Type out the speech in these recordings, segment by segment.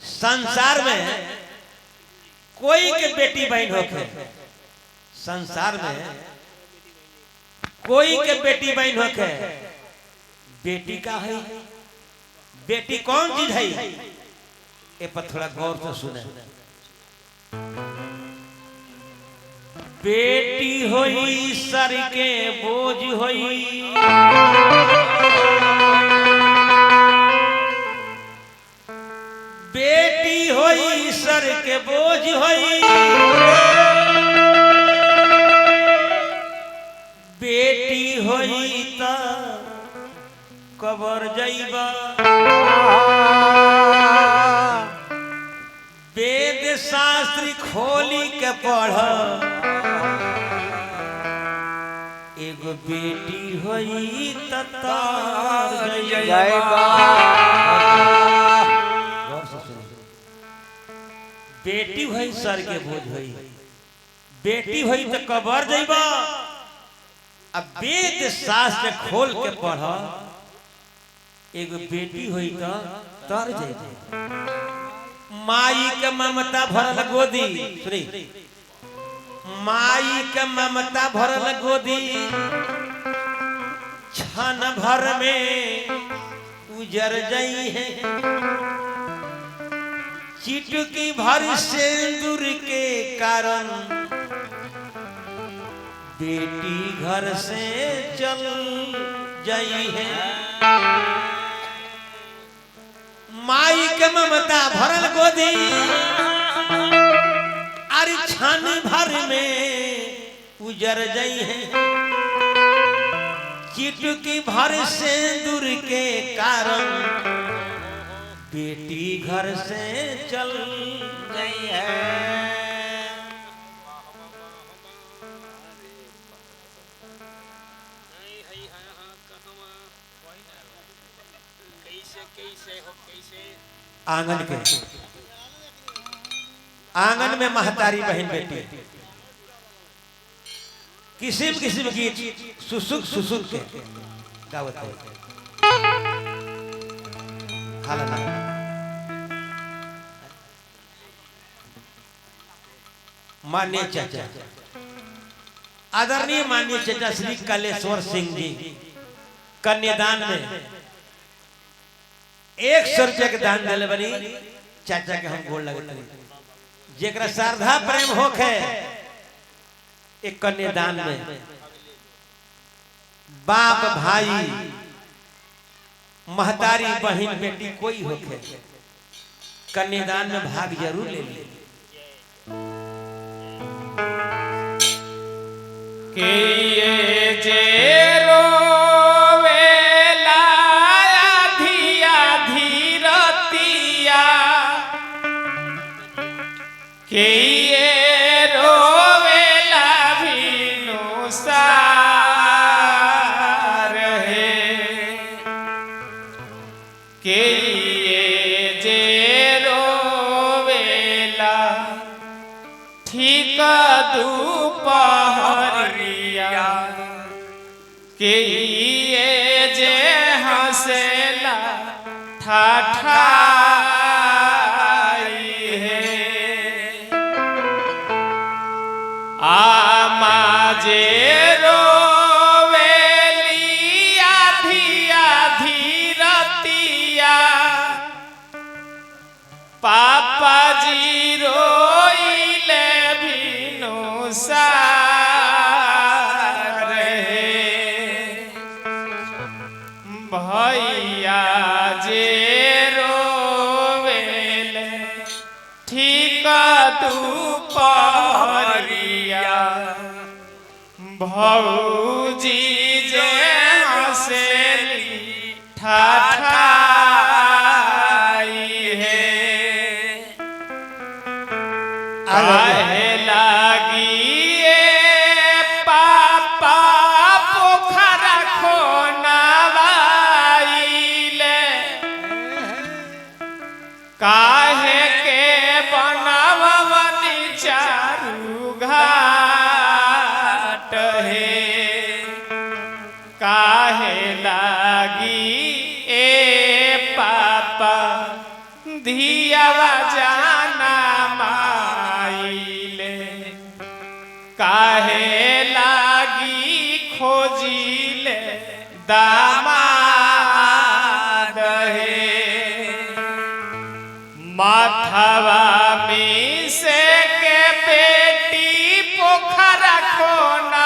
संसार में कोई के बेटी बहन होके, संसार में कोई के बेटी बहन होके, बेटी का है, बेटी कौन चीज है, ये पर थोड़ा गौर से सुने। बेटी होई सर के बोझ होई, बेटी होई सर के बोझ होई, बेटी होई त कबर जाइबा, वेद शास्त्री खोली के पढ़, एगो बेटी होई त तार जाइबा। बेटी होई सर के बोझ होई, बेटी होई तो कबर जाइबा। अब वेद शास्त्र खोल के पढ़, एगो बेटी होई तो तर जाइबा। माई के ममता भरल गोदी, सुनी, माई के ममता भरल गोदी, क्षण भर में उजर जाई है। चिटकी भर सिंदूर के कारण बेटी घर से चल जाई है। माई के ममता भरल गोदी, अरे क्षण भर में उजर जाई है। चिटकी भर सिंदूर के कारण बेटी घर से चल गई है। आंगन के आंगन में महतारी बहन बेटी किस्म किस्म की सुसुक सुसुक के गावत है। माननीय चाचा, आदरणीय माननीय चाचा श्री कलेश्वर सिंह जी कन्यादान में 100 रुपया के दान दिले बनी। चाचा के हम गोड़ लगते, जेकरा श्रद्धा प्रेम होखे एक कन्यादान में बाप भाई महतारी बहन बेटी कोई होखे, कन्यादान में भाग जरूर ले ले। के ये जे रोवेला आधी आधी रतिया, के ये रोवेला भीनु सार है, के ये जे रोवेला ठीक दुपहरिया, के ये जे हंसेला ठाठाई है। आमा जे रोवेली आधी आधी रतिया, पापा जी रोइले भीनु सार है। भैया जे रोवेले ठीक दुपहरिया, भौजी जे हंसेली ठाठाई है। काहे लागी पापा पोखरा खोनावाइले, काहे के बनावनी चारू घाट है। काहे लागी पापा धी धियावा जाना माइले काहे लागी खोजिले दामाद हे माथवा में से के बेटी पोखरा खोनावाइले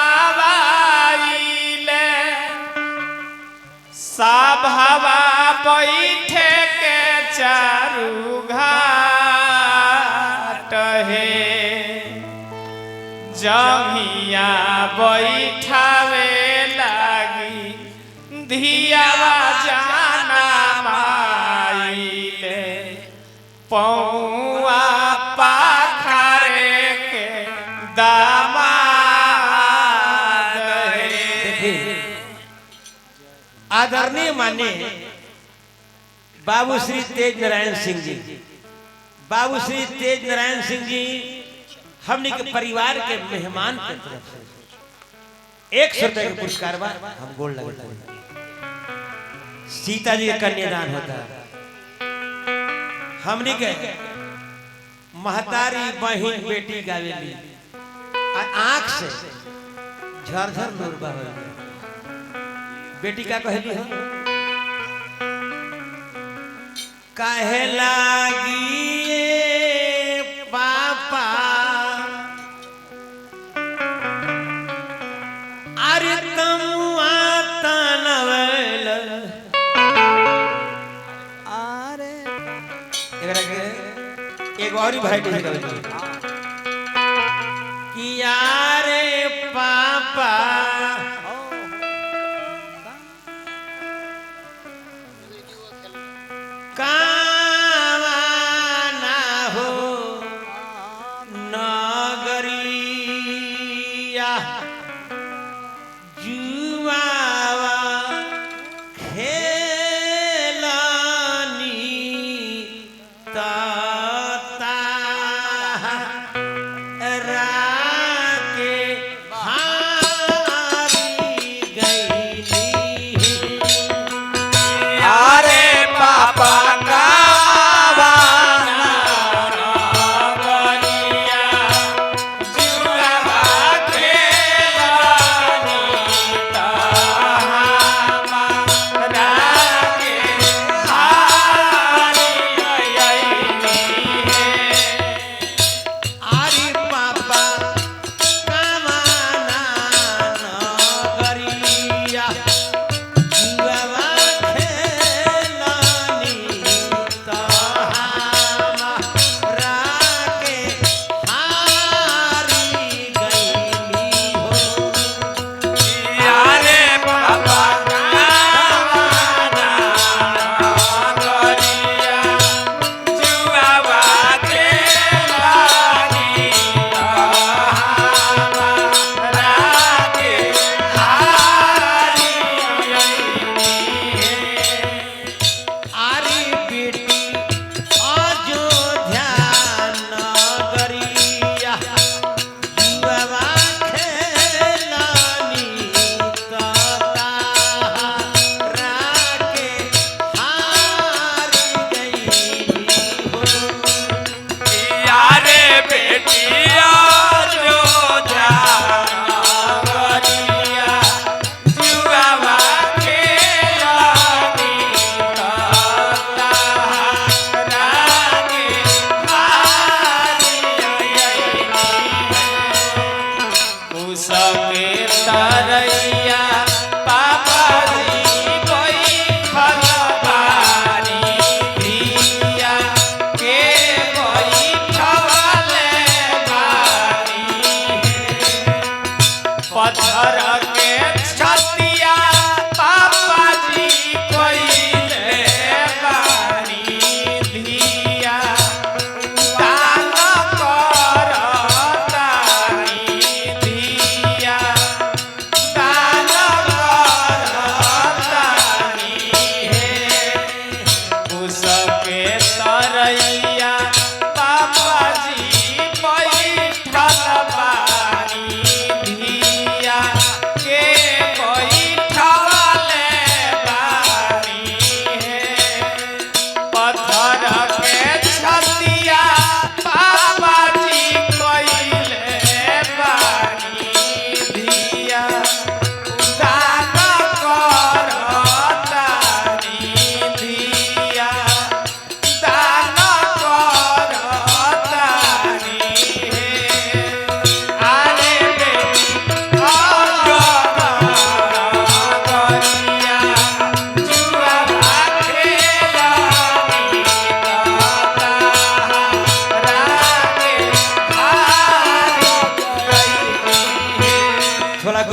सभवा बैठे के चारू घाट हे जमिया बैठावे लागी धियावा जाना माइले पौआ पाखरे के दामाद हे। आदरणीय माने बाबू श्री तेज नारायण सिंह जी, बाबू श्री तेज नारायण सिंह जी हमने के परिवार के मेहमान के तरफ से 100 रुपए का पुरस्कार बा हम गोल लगता है। सीता जी का कन्यादान होता है, हमने के महतारी बहन बेटी गावेली आंख से झरझर नूर बहे। बेटी का कहली हो काहे लागी पापा अरे तमुआ तनवल अरे एकरा के एक और वैरायटी है कि यारे पापा कावाना हो नगरिया जुआवा खेलनी तता राके हारी गईली अरे पापा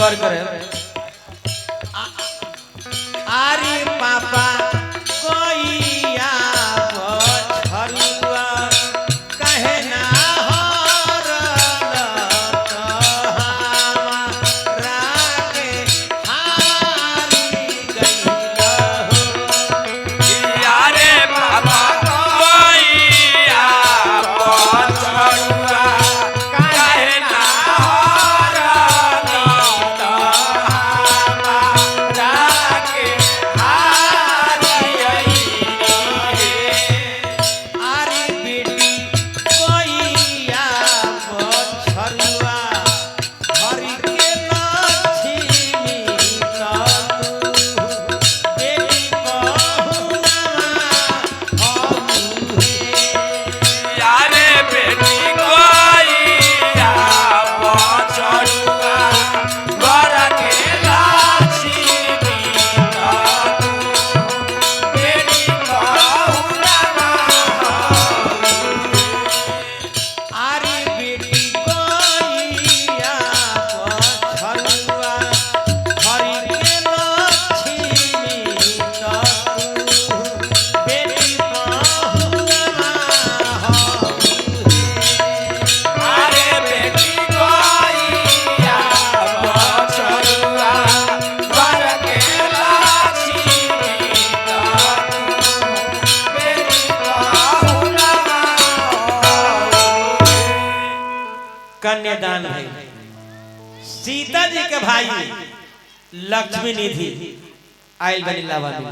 गौर करे आरी पापा कोइया बछलुआ कहे ना हरल तहारा के हारी गइल हो यारे बाबा कोइया बछलुआ काहे ना हरल तहारा के हारी अइली आरी बेटी कोइया बछलुआ हरि के लक्ष्मी तू बेटी बहुना हमुहे यारे बेटी कोइया बछलुआ घर के लक्ष्मी तू बेटी बहुना आरी बेटी कोइया बछलुआ हरि के लक्ष्मी तू बेटी बहुना हमुहे अरे बेटी कोइया बछलुआ घर के लक्ष्मी तू बेटी बहुना कन्यादान भाई सीता जी के भाई लक्ष्मी निधि आयल बनी लावा मिला